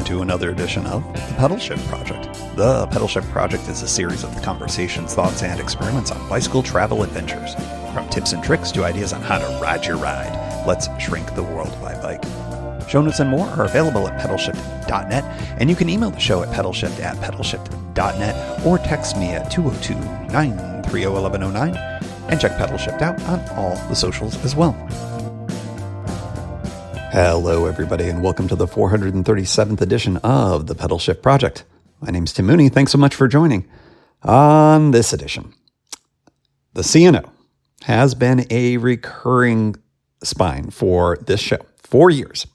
to another edition of The Pedal Shift Project. The Pedal Shift Project is a series of conversations, thoughts, and experiments on bicycle travel adventures. From tips and tricks to ideas on how to ride your ride, let's shrink the world by bike. Show notes and more are available at pedalshift.net, and you can email the show at pedalshift@pedalshift.net or text me at 202-930-1109, and check Pedal Shift out on all the socials as well. Hello, everybody, and welcome to the 437th edition of the Pedal Shift Project. My name's Tim Mooney. Thanks so much for joining. On this edition, the C&O has been a recurring spine for this show for years.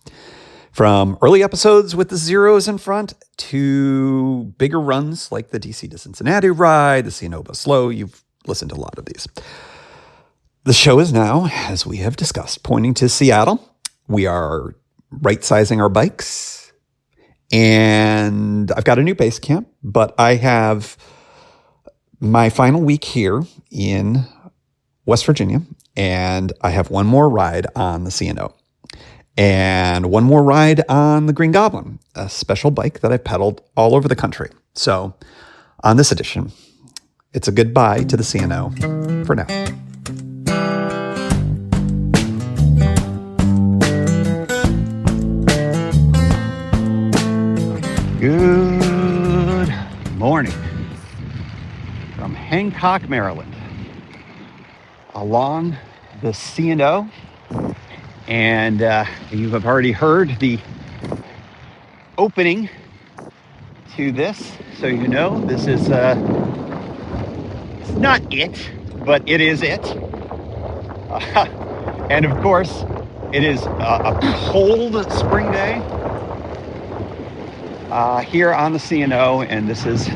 From early episodes with the zeros in front to bigger runs like the DC to Cincinnati ride, the C&O Slow. You've listened to a lot of these. The show is now, as we have discussed, pointing to Seattle. We are right-sizing our bikes, and I've got a new base camp, but I have my final week here in West Virginia, and I have one more ride on the C&O, and one more ride on the Green Goblin, a special bike that I pedaled all over the country. So on this edition, it's a goodbye to the C&O for now. Good morning from Hancock, Maryland, along the C&O, and you have already heard the opening to this, so you know this is it's not it, but it is it. And of course, it is a cold spring day here on the C&O, and this is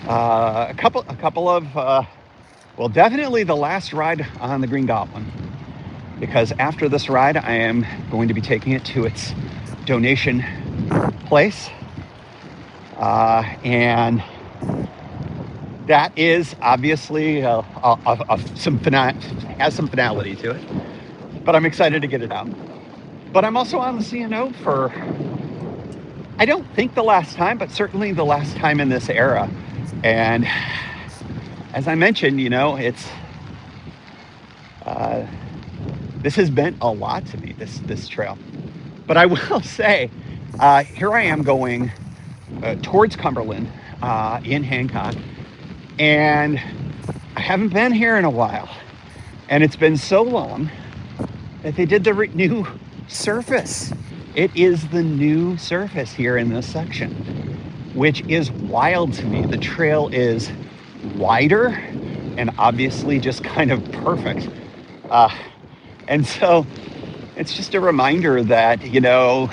a couple of well, definitely the last ride on the Green Goblin, because after this ride I am going to be taking it to its donation place, and that is obviously has some finality to it, but I'm excited to get it out. But I'm also on the C&O for, I don't think the last time, but certainly the last time in this era. And as I mentioned, you know, it's this has meant a lot to me, this trail. But I will say, here I am going towards Cumberland in Hancock, and I haven't been here in a while. And it's been so long that they did the new surface. It is the new surface here in this section, which is wild to me. The trail is wider and obviously just kind of perfect. And so it's just a reminder that, you know,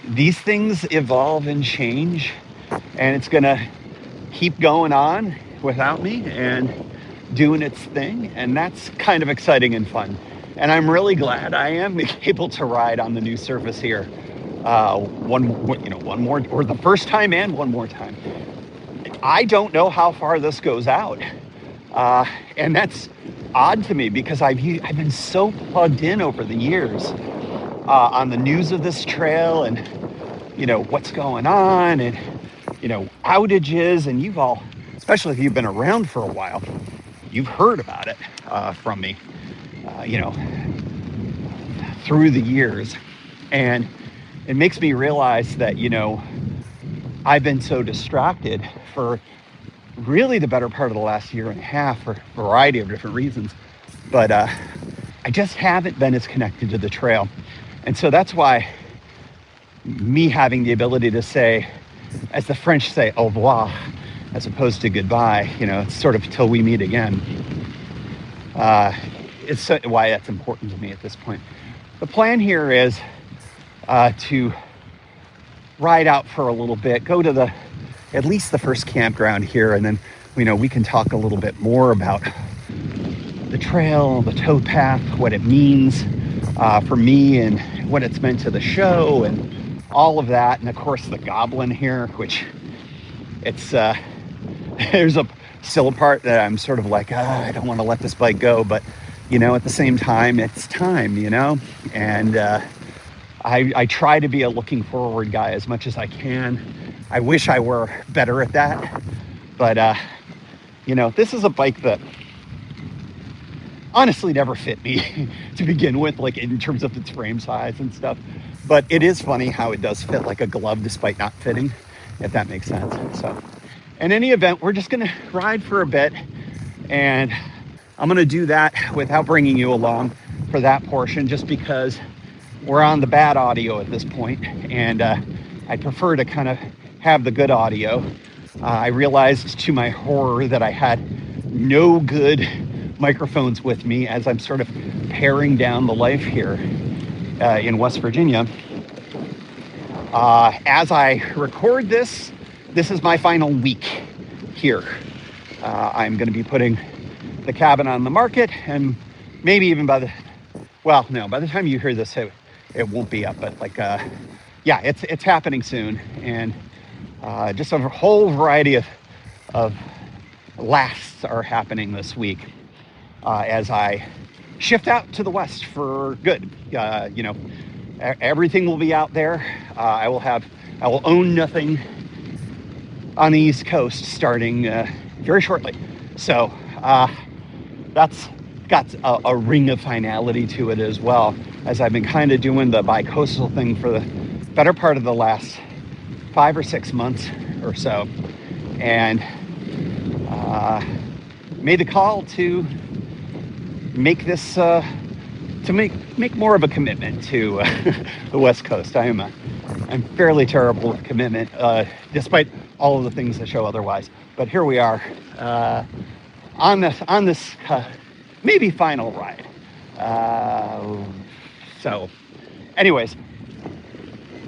these things evolve and change, and it's going to keep going on without me and doing its thing. And that's kind of exciting and fun. And I'm really glad I am able to ride on the new surface here. One more, or the first time and one more time. I don't know how far this goes out. And that's odd to me because I've been so plugged in over the years on the news of this trail and, you know, what's going on and, you know, outages. And you've all, especially if you've been around for a while, you've heard about it from me. You know, through the years. And it makes me realize that, you know, I've been so distracted for really the better part of the last year and a half for a variety of different reasons. But I just haven't been as connected to the trail. And so that's why me having the ability to say, as the French say, au revoir, as opposed to goodbye, you know, it's sort of till we meet again. It's why that's important to me at this point. The plan here is to ride out for a little bit, go to at least the first campground here, and then, you know, we can talk a little bit more about the trail, the towpath, what it means for me and what it's meant to the show and all of that. And of course the Goblin here, which it's there's still a part that I'm sort of like, I don't want to let this bike go, but you know, at the same time, it's time, you know, and I try to be a looking forward guy as much as I can. I wish I were better at that. But, this is a bike that honestly never fit me to begin with, like in terms of its frame size and stuff. But it is funny how it does fit like a glove despite not fitting, if that makes sense. So in any event, we're just going to ride for a bit, and I'm going to do that without bringing you along for that portion, just because we're on the bad audio at this point, and I prefer to kind of have the good audio. I realized to my horror that I had no good microphones with me as I'm sort of paring down the life here in West Virginia. As I record this is my final week here. I'm going to be putting the cabin on the market, and maybe even by the time you hear this, it won't be up, but it's happening soon, and just a whole variety of lasts are happening this week as I shift out to the west for good. Everything will be out there. I will own nothing on the East Coast starting very shortly. So that's got a ring of finality to it as well, as I've been kind of doing the bi-coastal thing for the better part of the last 5 or 6 months or so, and made the call to make this to make more of a commitment to the West Coast. I'm fairly terrible with commitment, despite all of the things that show otherwise. But here we are on this maybe final ride. So, anyways,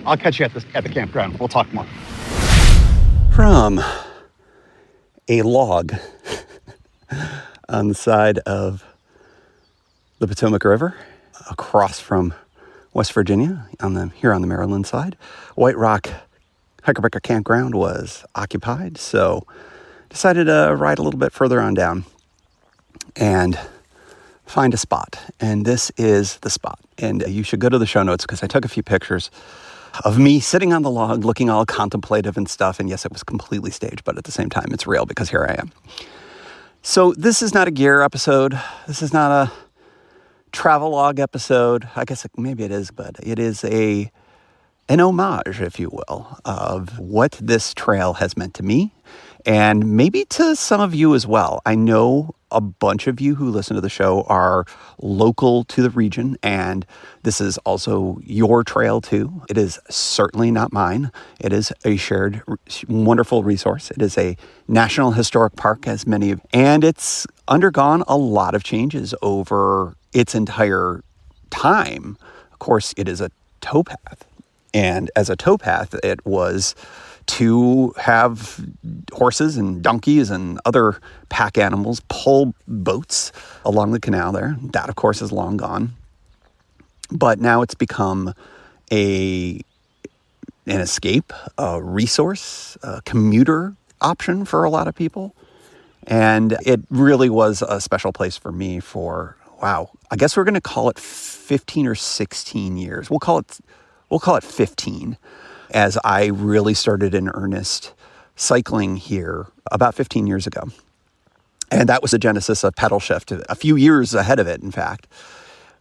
I'll catch you at the campground. We'll talk more. From a log on the side of the Potomac River, across from West Virginia, here on the Maryland side, White Rock Hiker Campground was occupied, so decided to ride a little bit further on down and find a spot. And this is the spot. And you should go to the show notes, because I took a few pictures of me sitting on the log looking all contemplative and stuff. And yes, it was completely staged, but at the same time, it's real, because here I am. So this is not a gear episode. This is not a travel log episode. I guess maybe it is, but it is an homage, if you will, of what this trail has meant to me, and maybe to some of you as well. I know a bunch of you who listen to the show are local to the region, and this is also your trail too. It is certainly not mine. It is a shared, wonderful resource. It is a National Historic Park, as many of, and it's undergone a lot of changes over its entire time. Of course, it is a towpath. And as a towpath, it was to have horses and donkeys and other pack animals pull boats along the canal there. That, of course, is long gone. But now it's become an escape, a resource, a commuter option for a lot of people. And it really was a special place for me for, I guess we're going to call it 15 or 16 years. We'll call it 15, as I really started in earnest cycling here about 15 years ago. And that was the genesis of Pedal Shift, a few years ahead of it, in fact.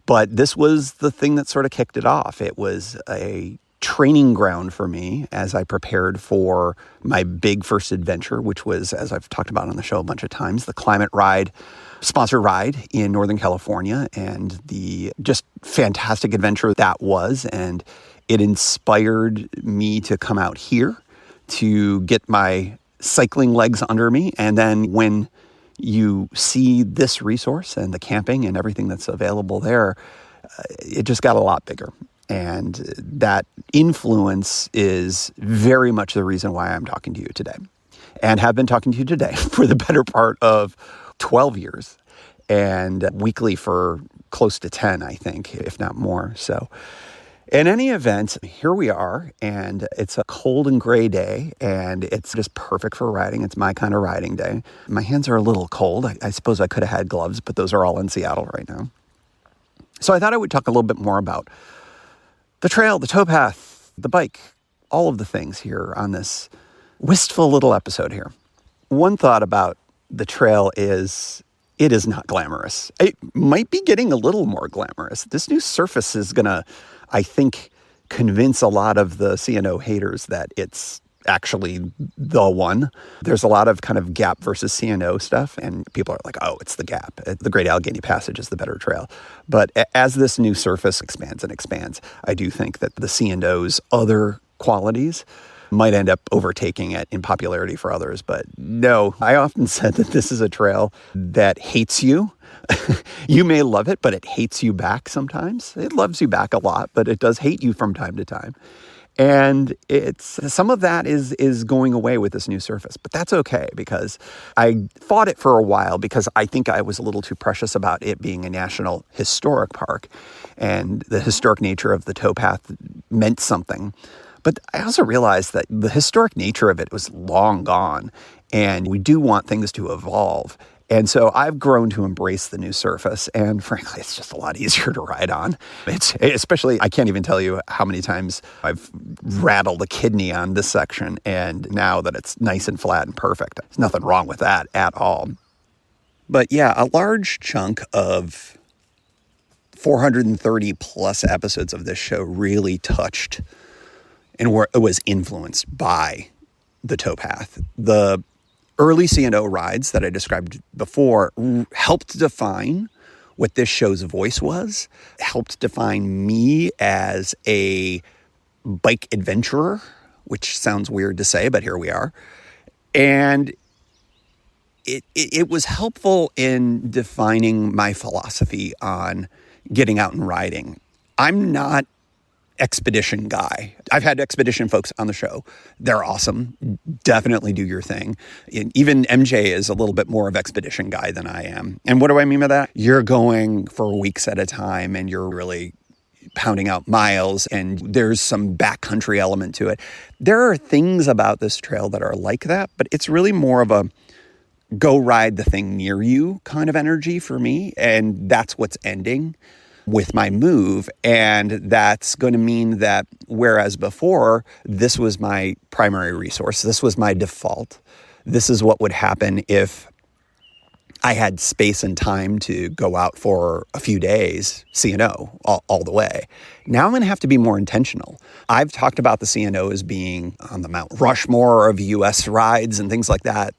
But this was the thing that sort of kicked it off. It was a training ground for me as I prepared for my big first adventure, which was, as I've talked about on the show a bunch of times, the Climate Ride, sponsored ride in Northern California, and the just fantastic adventure that was. And it inspired me to come out here to get my cycling legs under me. And then when you see this resource and the camping and everything that's available there, it just got a lot bigger. And that influence is very much the reason why I'm talking to you today, and have been talking to you today for the better part of 12 years, and weekly for close to 10, I think, if not more. So in any event, here we are, and it's a cold and gray day, and it's just perfect for riding. It's my kind of riding day. My hands are a little cold. I suppose I could have had gloves, but those are all in Seattle right now. So I thought I would talk a little bit more about The trail, the towpath, the bike, all of the things here on this wistful little episode here. One thought about the trail is it is not glamorous. It might be getting a little more glamorous. This new surface is going to, I think, convince a lot of the C&O haters that it's actually the one. There's a lot of kind of Gap versus C&O stuff, and people are like, oh, it's the Gap. The Great Allegheny Passage is the better trail. But as this new surface expands and expands, I do think that the C&O's other qualities might end up overtaking it in popularity for others. But no, I often said that this is a trail that hates you. You may love it, but it hates you back sometimes. It loves you back a lot, but it does hate you from time to time. And some of that is going away with this new surface, but that's okay because I fought it for a while because I think I was a little too precious about it being a national historic park, and the historic nature of the towpath meant something. But I also realized that the historic nature of it was long gone, and we do want things to evolve. And so I've grown to embrace the new surface, and frankly, it's just a lot easier to ride on. It's especially, I can't even tell you how many times I've rattled a kidney on this section, and now that it's nice and flat and perfect, there's nothing wrong with that at all. But yeah, a large chunk of 430 plus episodes of this show really touched and was influenced by the towpath. The early C&O rides that I described before helped define what this show's voice was, helped define me as a bike adventurer, which sounds weird to say, but here we are. And it was helpful in defining my philosophy on getting out and riding. I'm not expedition guy. I've had expedition folks on the show. They're awesome. Definitely do your thing. Even MJ is a little bit more of expedition guy than I am. And what do I mean by that? You're going for weeks at a time and you're really pounding out miles, and there's some backcountry element to it. There are things about this trail that are like that, but it's really more of a go ride the thing near you kind of energy for me. And that's what's ending with my move. And that's going to mean that whereas before, this was my primary resource, this was my default, this is what would happen if I had space and time to go out for a few days, C&O, all the way. Now I'm going to have to be more intentional. I've talked about the C&O as being on the Mount Rushmore of U.S. rides and things like that.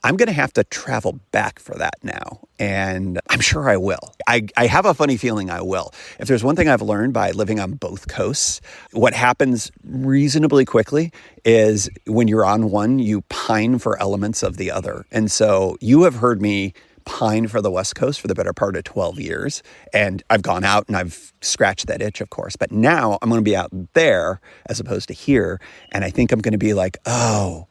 I'm going to have to travel back for that now, and I'm sure I will. I have a funny feeling I will. If there's one thing I've learned by living on both coasts, what happens reasonably quickly is when you're on one, you pine for elements of the other. And so you have heard me pine for the West Coast for the better part of 12 years, and I've gone out and I've scratched that itch, of course. But now I'm going to be out there as opposed to here, and I think I'm going to be like, oh,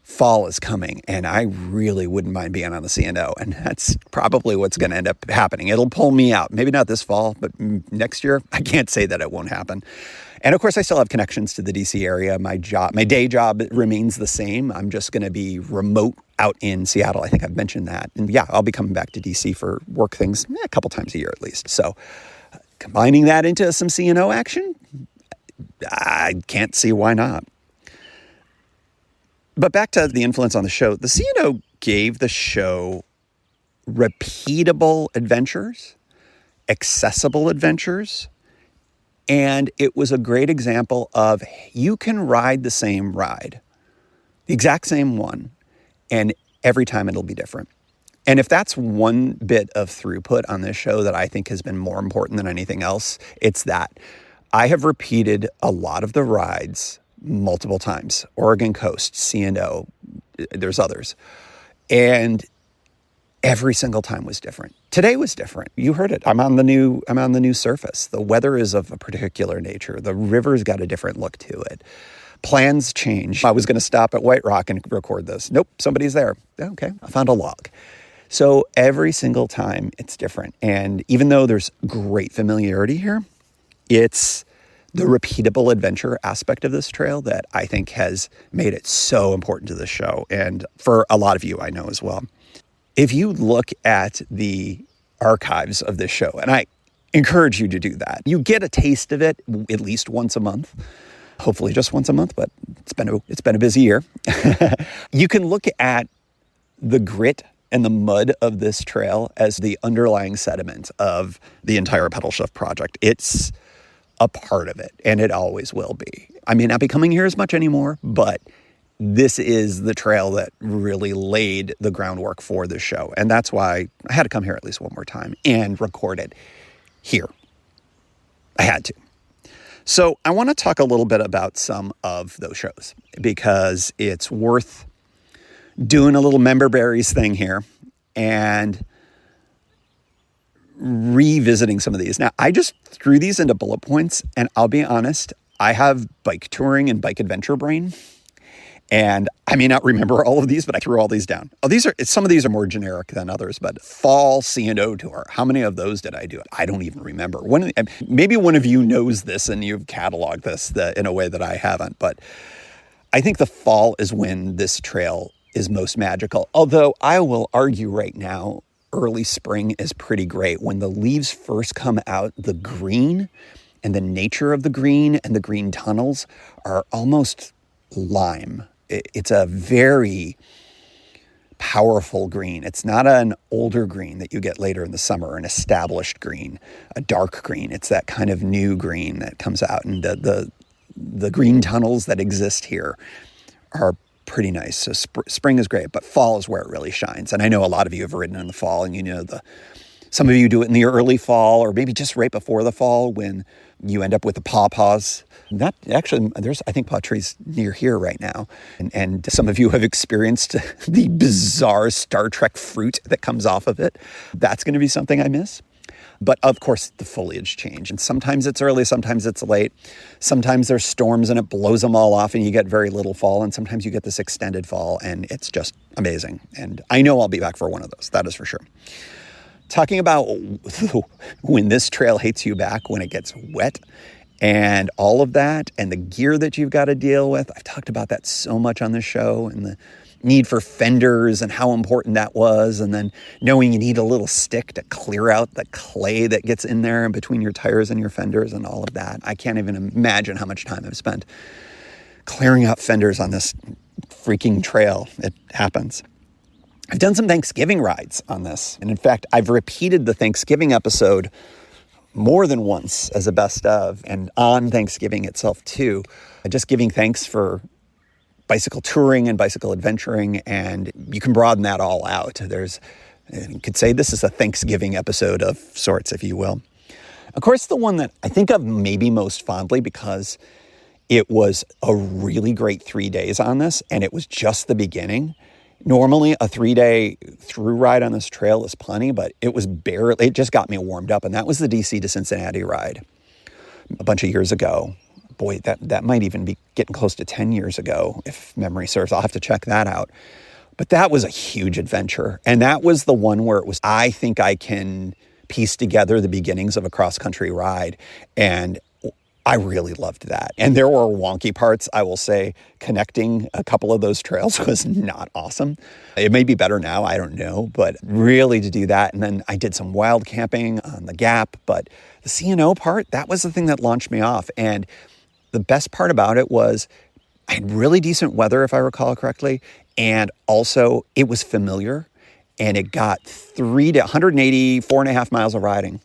fall is coming, and I really wouldn't mind being on the C&O, and that's probably what's going to end up happening. It'll pull me out. Maybe not this fall, but next year, I can't say that it won't happen. And of course, I still have connections to the DC area. My day job remains the same. I'm just going to be remote out in Seattle. I think I've mentioned that. And yeah, I'll be coming back to DC for work things a couple times a year at least. So combining that into some C&O action, I can't see why not. But back to the influence on the show, the C&O gave the show repeatable adventures, accessible adventures, and it was a great example of you can ride the same ride, the exact same one, and every time it'll be different. And if that's one bit of throughput on this show that I think has been more important than anything else, it's that. I have repeated a lot of the rides multiple times. Oregon Coast, C&O, there's others. And every single time was different. Today was different. You heard it. I'm on the new surface. The weather is of a particular nature. The river's got a different look to it. Plans change. I was going to stop at White Rock and record this. Nope, somebody's there. Okay, I found a log. So every single time it's different. And even though there's great familiarity here, it's the repeatable adventure aspect of this trail that I think has made it so important to the show. And for a lot of you, I know as well. If you look at the archives of this show, and encourage you to do that. You get a taste of it at least once a month. Hopefully just once a month, but it's been a busy year. You can look at the grit and the mud of this trail as the underlying sediment of the entire pedal shift project. It's a part of it, and it always will be. I may not be coming here as much anymore, but this is the trail that really laid the groundwork for this show. And that's why I had to come here at least one more time and record it here. I had to. So I want to talk a little bit about some of those shows because it's worth doing a little member berries thing here and revisiting some of these. Now, I just threw these into bullet points, and I'll be honest, I have bike touring and bike adventure brain. And I may not remember all of these, but I threw all these down. Some of these are more generic than others, but fall C&O tour. How many of those did I do? I don't even remember. Maybe one of you knows this and you've cataloged this in a way that I haven't, but I think the fall is when this trail is most magical. Although I will argue right now, early spring is pretty great. When the leaves first come out, the green and the nature of the green and the green tunnels are almost lime. It's a very powerful green. It's not an older green that you get later in the summer, an established green, a dark green. It's that kind of new green that comes out. And the green tunnels that exist here are pretty nice. So spring is great, but fall is where it really shines. And I know a lot of you have ridden in the fall, and some of you do it in the early fall, or maybe just right before the fall when you end up with the pawpaws. There's, I think, paw trees near here right now. And some of you have experienced the bizarre Star Trek fruit that comes off of it. That's going to be something I miss. But of course, the foliage change. And sometimes it's early, sometimes it's late. Sometimes there's storms and it blows them all off and you get very little fall. And sometimes you get this extended fall and it's just amazing. And I know I'll be back for one of those. That is for sure. Talking about when this trail hates you back, when it gets wet and all of that, and the gear that you've got to deal with. I've talked about that so much on this show, and the need for fenders and how important that was, and then knowing you need a little stick to clear out the clay that gets in there and between your tires and your fenders and all of that. I can't even imagine how much time I've spent clearing out fenders on this freaking trail. It happens. I've done some Thanksgiving rides on this. And in fact, I've repeated the Thanksgiving episode more than once as a best of, and on Thanksgiving itself too, just giving thanks for bicycle touring and bicycle adventuring. And you can broaden that all out. You could say this is a Thanksgiving episode of sorts, if you will. Of course, the one that I think of maybe most fondly because it was a really great 3 days on this, and it was just the beginning. Normally, a 3-day through ride on this trail is plenty, but it just got me warmed up. And that was the DC to Cincinnati ride a bunch of years ago. Boy, that might even be getting close to 10 years ago, if memory serves. I'll have to check that out. But that was a huge adventure. And that was the one where I think I can piece together the beginnings of a cross-country ride. And I really loved that. And there were wonky parts, I will say. Connecting a couple of those trails was not awesome. It may be better now, I don't know, but really to do that. And then I did some wild camping on the Gap, but the C&O part, that was the thing that launched me off. And the best part about it was I had really decent weather, if I recall correctly, and also it was familiar, and it got 184.5 miles of riding.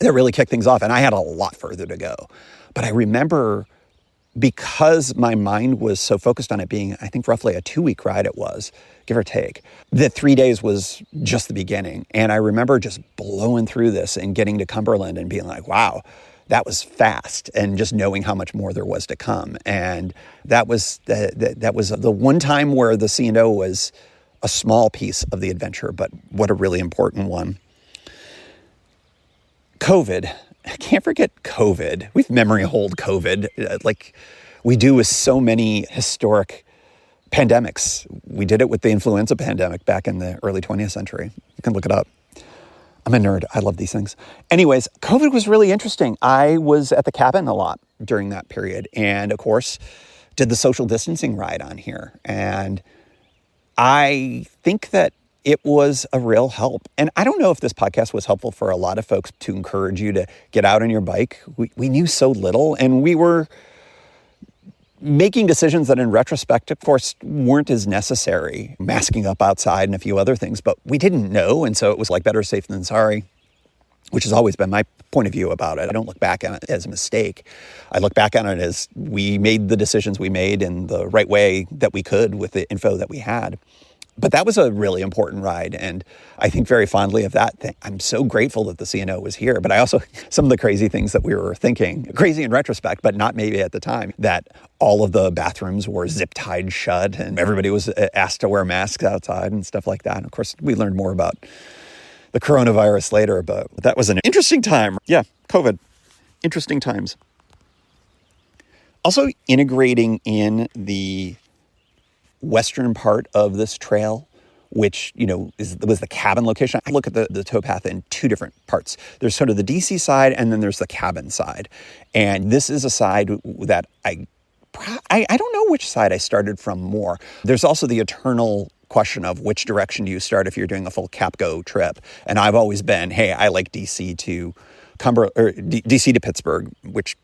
That really kicked things off, and I had a lot further to go. But I remember, because my mind was so focused on it being, I think, roughly a 2-week ride it was, give or take, the 3 days was just the beginning. And I remember just blowing through this and getting to Cumberland and being like, wow, that was fast, and just knowing how much more there was to come. And that was the one time where the C&O was a small piece of the adventure, but what a really important one. COVID. I can't forget COVID. We've memory hold COVID like we do with so many historic pandemics. We did it with the influenza pandemic back in the early 20th century. You can look it up. I'm a nerd. I love these things. Anyways, COVID was really interesting. I was at the cabin a lot during that period. And of course, did the social distancing ride on here. And I think that it was a real help. And I don't know if this podcast was helpful for a lot of folks to encourage you to get out on your bike. We knew so little, and we were making decisions that in retrospect, of course, weren't as necessary, masking up outside and a few other things, but we didn't know. And so it was like better safe than sorry, which has always been my point of view about it. I don't look back on it as a mistake. I look back on it as we made the decisions we made in the right way that we could with the info that we had. But that was a really important ride, and I think very fondly of that thing. I'm so grateful that the C&O was here, but I also, some of the crazy things that we were thinking, crazy in retrospect, but not maybe at the time, that all of the bathrooms were zip-tied shut, and everybody was asked to wear masks outside and stuff like that. And of course, we learned more about the coronavirus later, but that was an interesting time. Yeah, COVID, interesting times. Also integrating in the western part of this trail, which, was the cabin location. I look at the towpath in two different parts. There's sort of the DC side, and then there's the cabin side. And this is a side that I don't know which side I started from more. There's also the eternal question of which direction do you start if you're doing a full Capco trip. And I've always been, hey, I like DC to DC to Pittsburgh, which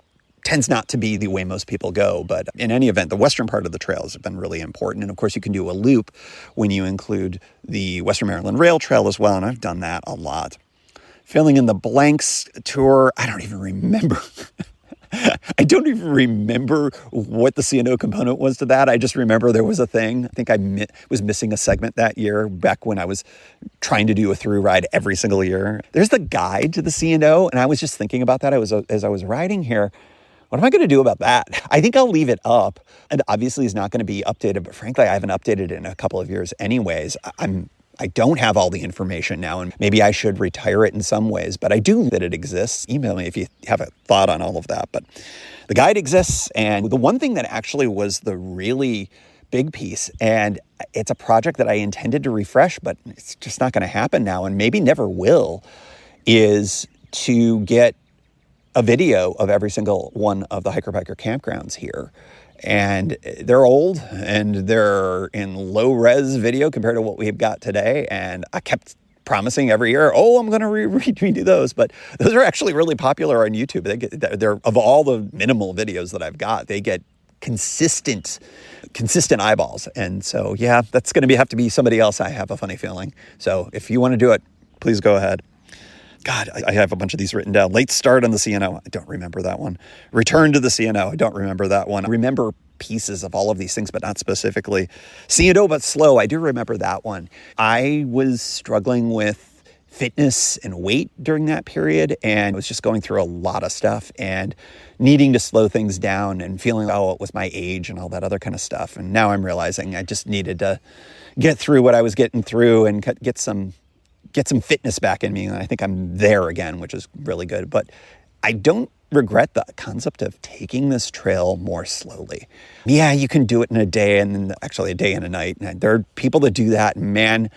tends not to be the way most people go. But in any event, the western part of the trails have been really important. And of course, you can do a loop when you include the Western Maryland Rail Trail as well. And I've done that a lot. Filling in the blanks tour, I don't even remember. I don't even remember what the C&O component was to that. I just remember there was a thing. I think I was missing a segment that year back when I was trying to do a through ride every single year. There's the guide to the C&O, and I was just thinking about that as I was riding here. What am I going to do about that? I think I'll leave it up. And obviously it's not going to be updated, but frankly, I haven't updated it in a couple of years anyways. I don't have all the information now, and maybe I should retire it in some ways, but I do that it exists. Email me if you have a thought on all of that. But the guide exists, and the one thing that actually was the really big piece, and it's a project that I intended to refresh, but it's just not going to happen now, and maybe never will, is to get a video of every single one of the hiker-biker campgrounds here. And they're old, and they're in low-res video compared to what we've got today. And I kept promising every year, I'm going to redo those. But those are actually really popular on YouTube. They're of all the minimal videos that I've got, they get consistent eyeballs. And so, yeah, that's going to have to be somebody else, I have a funny feeling. So if you want to do it, please go ahead. God, I have a bunch of these written down. Late start on the C&O. I don't remember that one. Return to the C&O. I don't remember that one. I remember pieces of all of these things, but not specifically. C&O, but slow. I do remember that one. I was struggling with fitness and weight during that period, and I was just going through a lot of stuff and needing to slow things down and feeling, it was my age and all that other kind of stuff. And now I'm realizing I just needed to get through what I was getting through and get some fitness back in me. And I think I'm there again, which is really good. But I don't regret the concept of taking this trail more slowly. Yeah, you can do it in a day, and then actually a day and a night. And there are people that do that, and man,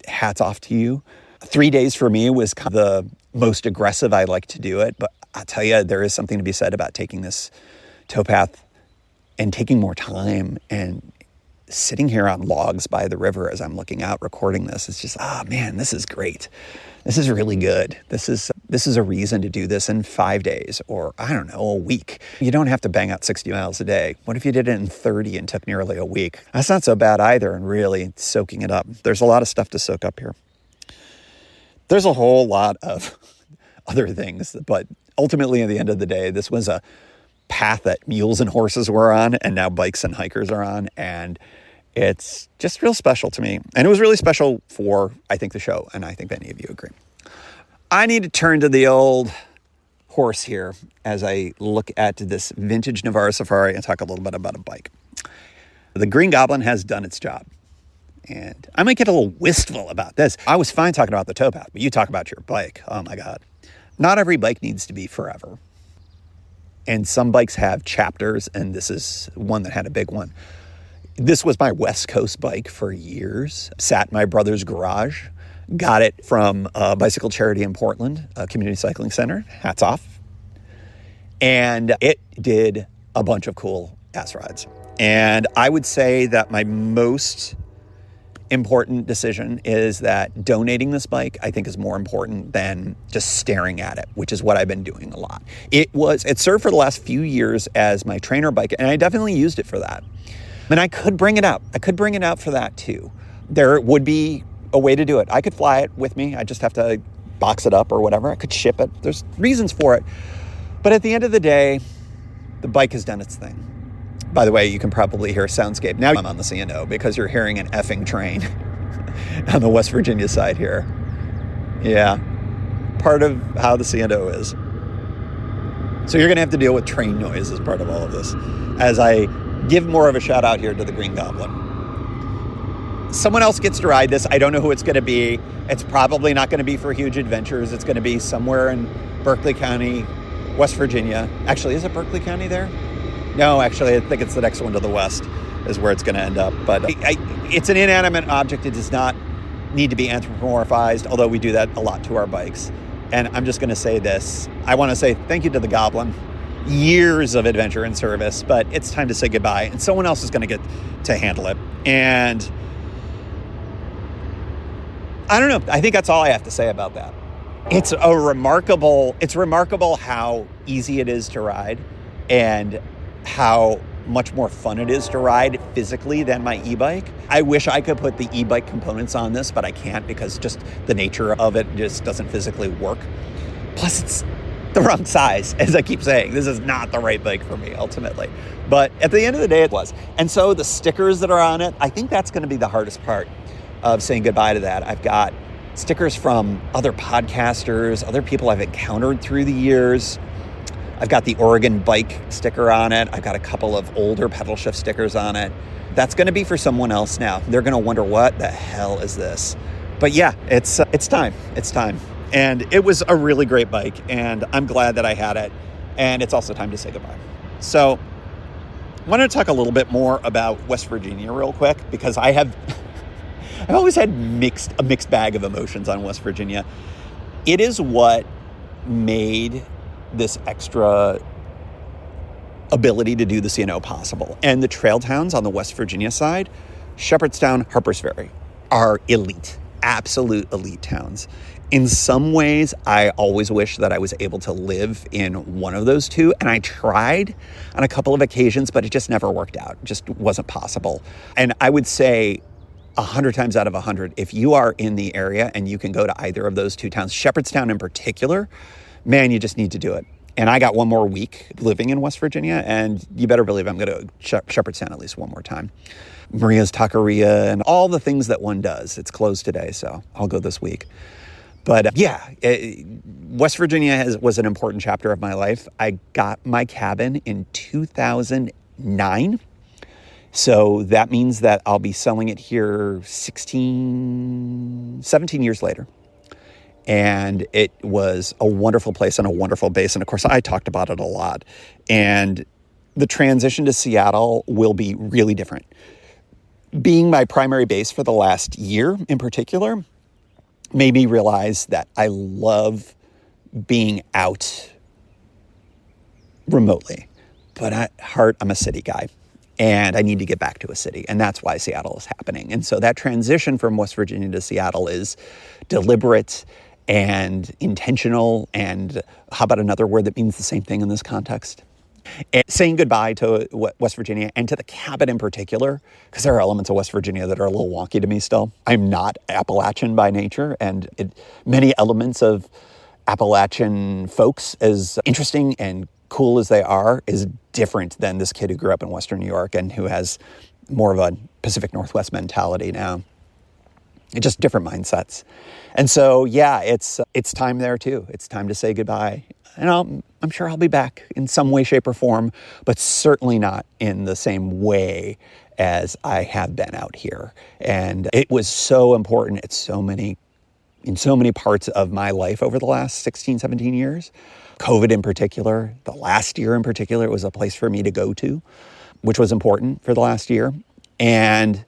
hats off to you. 3 days for me was kind of the most aggressive I like to do it. But I'll tell you, there is something to be said about taking this towpath and taking more time and sitting here on logs by the river as I'm looking out recording this. It's just, man, this is great. This is really good. This is a reason to do this in 5 days or, I don't know, a week. You don't have to bang out 60 miles a day. What if you did it in 30 and took nearly a week? That's not so bad either, and really soaking it up. There's a lot of stuff to soak up here. There's a whole lot of other things, but ultimately at the end of the day, this was a path that mules and horses were on, and now bikes and hikers are on, and it's just real special to me. And it was really special for, I think, the show, and I think many of you agree. I need to turn to the old horse here as I look at this vintage Navarro Safari and talk a little bit about a bike. The Green Goblin has done its job, and I might get a little wistful about this. I was fine talking about the towpath, but you talk about your bike. Oh my God. Not every bike needs to be forever. And some bikes have chapters, and this is one that had a big one. This was my West Coast bike for years. Sat in my brother's garage. Got it from a bicycle charity in Portland, a community cycling center. Hats off. And it did a bunch of cool ass rides. And I would say that my most important decision is that donating this bike, I think, is more important than just staring at it, which is what I've been doing a lot. It served for the last few years as my trainer bike, and I definitely used it for that. And I could bring it out. I could bring it out for that too. There would be a way to do it. I could fly it with me. I just have to box it up or whatever. I could ship it. There's reasons for it. But at the end of the day, the bike has done its thing. By the way, you can probably hear soundscape. Now I'm on the C&O because you're hearing an effing train on the West Virginia side here. Yeah, part of how the C&O is. So you're going to have to deal with train noise as part of all of this, as I give more of a shout out here to the Green Goblin. Someone else gets to ride this. I don't know who it's going to be. It's probably not going to be for Huge Adventures. It's going to be somewhere in Berkeley County, West Virginia. Actually, is it Berkeley County there? No, actually, I think it's the next one to the west is where it's going to end up. But it's an inanimate object. It does not need to be anthropomorphized, although we do that a lot to our bikes. And I'm just going to say this. I want to say thank you to the Goblin. Years of adventure and service, but it's time to say goodbye. And someone else is going to get to handle it. And I don't know. I think that's all I have to say about that. It's remarkable how easy it is to ride and how much more fun it is to ride physically than my e-bike. I wish I could put the e-bike components on this, but I can't because just the nature of it just doesn't physically work. Plus, it's the wrong size, as I keep saying. This is not the right bike for me, ultimately. But at the end of the day, it was. And so the stickers that are on it, I think that's going to be the hardest part of saying goodbye to that. I've got stickers from other podcasters, other people I've encountered through the years. I've got the Oregon bike sticker on it. I've got a couple of older pedal shift stickers on it. That's going to be for someone else now. They're going to wonder, what the hell is this? But yeah, it's time. It's time. And it was a really great bike, and I'm glad that I had it. And it's also time to say goodbye. So I want to talk a little bit more about West Virginia real quick, because I've always had a mixed bag of emotions on West Virginia. It is what made this extra ability to do the C&O possible. And the trail towns on the West Virginia side, Shepherdstown, Harpers Ferry, are elite, absolute elite towns. In some ways, I always wish that I was able to live in one of those two. And I tried on a couple of occasions, but it just never worked out. It just wasn't possible. And I would say 100 times out of 100, if you are in the area and you can go to either of those two towns, Shepherdstown in particular, man, you just need to do it. And I got one more week living in West Virginia, and you better believe I'm going to Shepherdstown at least one more time. Maria's Taqueria and all the things that one does. It's closed today, so I'll go this week. But West Virginia was an important chapter of my life. I got my cabin in 2009. So that means that I'll be selling it here 17 years later. And it was a wonderful place and a wonderful base. And of course, I talked about it a lot. And the transition to Seattle will be really different. Being my primary base for the last year in particular made me realize that I love being out remotely. But at heart, I'm a city guy. And I need to get back to a city. And that's why Seattle is happening. And so that transition from West Virginia to Seattle is deliberate and intentional. And how about another word that means the same thing in this context? And saying goodbye to West Virginia and to the cabin in particular, because there are elements of West Virginia that are a little wonky to me still. I'm not Appalachian by nature, and many elements of Appalachian folks, as interesting and cool as they are, is different than this kid who grew up in Western New York and who has more of a Pacific Northwest mentality now. It's just different mindsets. And so, yeah, it's time there too. It's time to say goodbye. And I'm sure I'll be back in some way, shape, or form, but certainly not in the same way as I have been out here. And it was so important in so many parts of my life over the last 16, 17 years. COVID in particular, the last year in particular, it was a place for me to go to, which was important for the last year. And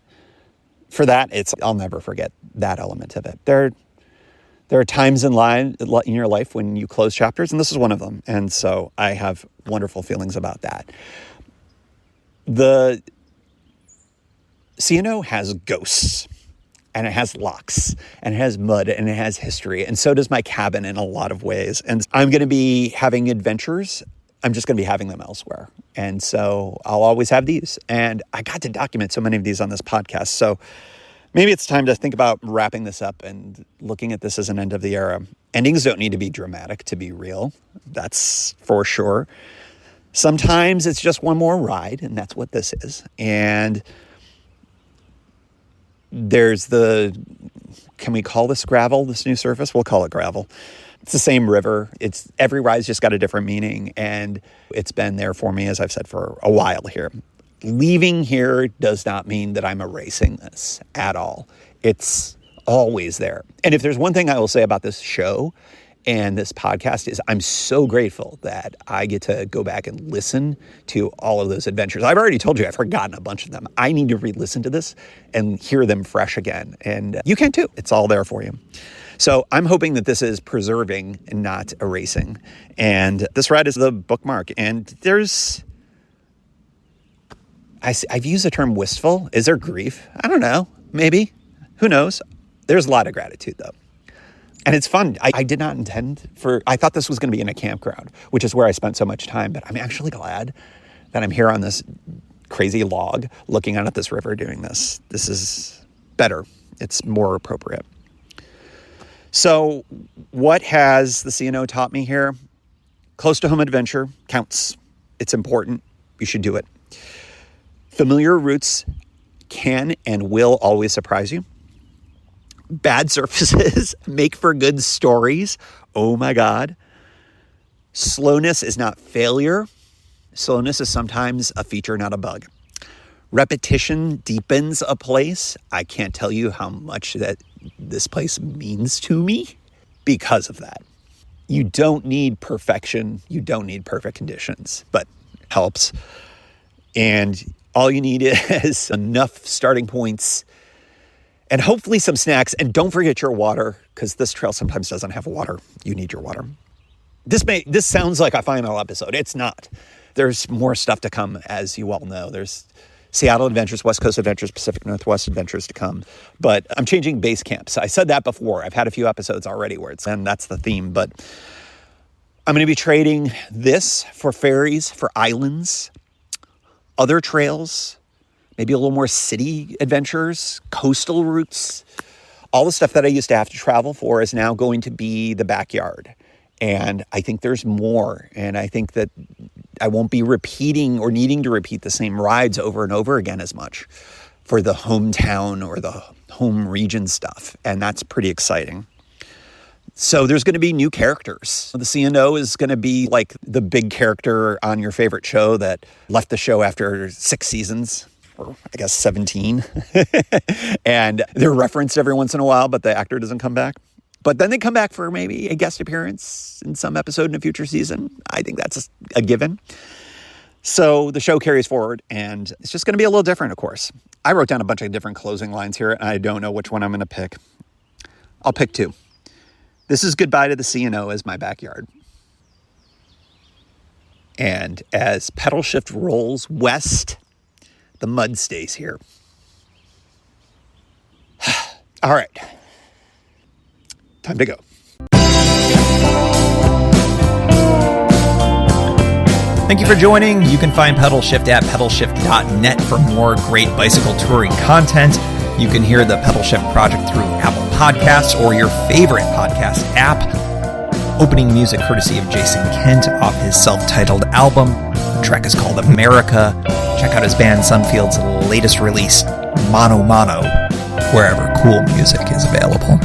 for that, I'll never forget that element of it. There are times in your life when you close chapters, and this is one of them. And so I have wonderful feelings about that. The C&O has ghosts. and it has locks, and it has mud, and it has history. And so does my cabin in a lot of ways. And I'm going to be having adventures. I'm just going to be having them elsewhere. And so I'll always have these. And I got to document so many of these on this podcast. So maybe it's time to think about wrapping this up and looking at this as an end of the era. Endings don't need to be dramatic to be real. That's for sure. Sometimes it's just one more ride, and that's what this is. And there's can we call this gravel, this new surface? We'll call it gravel. It's the same river. Every ride's just got a different meaning, and it's been there for me, as I've said, for a while here. Leaving here does not mean that I'm erasing this at all. It's always there. And if there's one thing I will say about this show and this podcast is I'm so grateful that I get to go back and listen to all of those adventures. I've already told you I've forgotten a bunch of them. I need to re-listen to this and hear them fresh again. And you can too. It's all there for you. So I'm hoping that this is preserving and not erasing. And this ride is the bookmark. And I've used the term wistful. Is there grief? I don't know. Maybe. Who knows? There's a lot of gratitude though. And it's fun. I did not intend I thought this was going to be in a campground, which is where I spent so much time. But I'm actually glad that I'm here on this crazy log looking out at this river doing this. This is better. It's more appropriate. So what has the C&O taught me here? Close to home adventure counts. It's important. You should do it. Familiar routes can and will always surprise you. Bad surfaces make for good stories. Oh my God. Slowness is not failure. Slowness is sometimes a feature, not a bug. Repetition deepens a place. I can't tell you how much that this place means to me because of that. You don't need perfection. You don't need perfect conditions, but it helps. And all you need is enough starting points and hopefully some snacks. And don't forget your water, because this trail sometimes doesn't have water. You need your water. This sounds like a final episode. It's not. There's more stuff to come, as you all know. There's Seattle adventures, West Coast adventures, Pacific Northwest adventures to come. But I'm changing base camps. I said that before. I've had a few episodes already and that's the theme. But I'm going to be trading this for ferries, for islands, other trails, maybe a little more city adventures, coastal routes. All the stuff that I used to have to travel for is now going to be the backyard. And I think there's more. And I think that I won't be repeating or needing to repeat the same rides over and over again as much for the hometown or the home region stuff. And that's pretty exciting. So there's going to be new characters. The C&O is going to be like the big character on your favorite show that left the show after 6 seasons. Or I guess 17. And they're referenced every once in a while, but the actor doesn't come back. But then they come back for maybe a guest appearance in some episode in a future season. I think that's a given. So the show carries forward, and it's just going to be a little different, of course. I wrote down a bunch of different closing lines here, and I don't know which one I'm going to pick. I'll pick 2. This is goodbye to the C&O as my backyard. And as pedal shift rolls west, the mud stays here. All right. Time to go. Thank you for joining. You can find Pedal Shift at pedalshift.net for more great bicycle touring content. You can hear the Pedal Shift project through Apple Podcasts or your favorite podcast app. Opening music courtesy of Jason Kent off his self-titled album. The track is called America. Check out his band Sunfield's latest release, Mono Mono, wherever cool music is available.